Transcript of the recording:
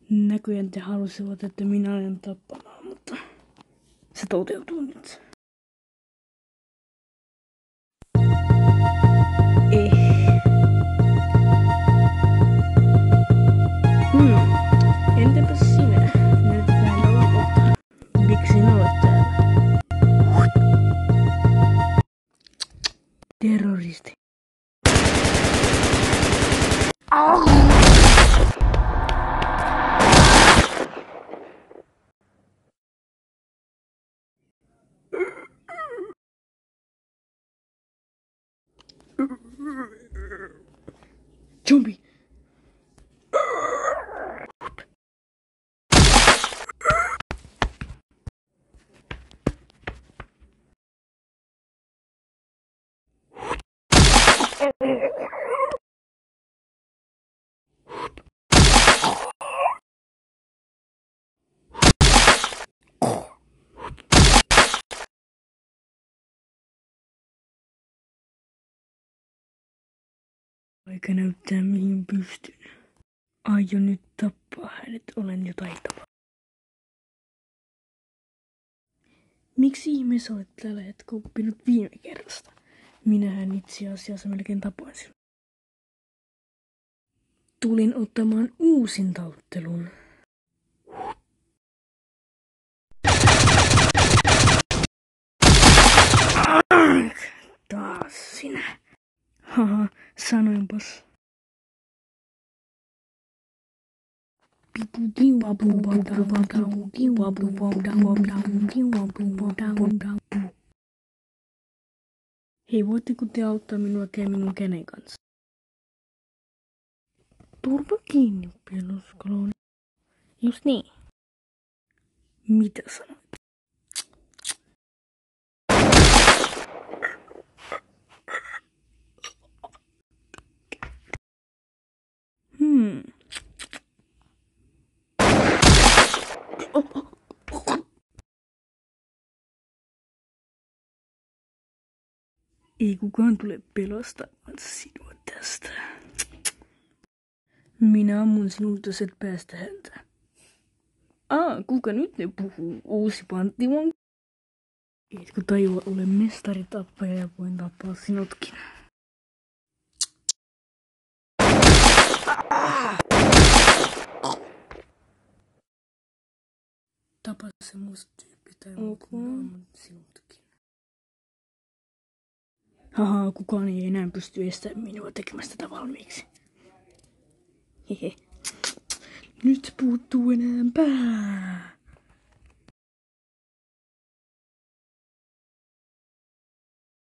Näköjään te halusivat, että minä olen tappamaan, mutta se toteutuu nyt. Entäpä sinä? Näytät vähän oukolta. Miksi sinä olet täällä? Terroristi. Zombie. Aika näyttää mihin pystyn. Aion nyt tappaa hänet, olen jo taitava. Miksi ihmeessä olet tällä hetkellä oppinut viime kerrasta? Minähän itse asiassa melkein tapoin sinut. Tulin ottamaan uusintaottelun. Taas sinä. Haha, sanoinpas. Hei, voitteko te auttaa minua minun kenen kanssa? Turva kiinni, pienuskalooni. Just niin. Mitä sanoit? Ei kukaan tule pelastamaan sinua tästä. Minä ammun sinut, jos et päästä häntä. Kuka nyt ne puhuu? Uusi panttivanki? Etkö tajua, olen mestaritappaja ja voin tappaa sinutkin. Tapa se musta tyyppi tai ammun sinutkin. Haha, kukaan ei enää pysty estämään minua tekemästä tätä valmiiksi. Hehe. Nyt puuttuu enää pää.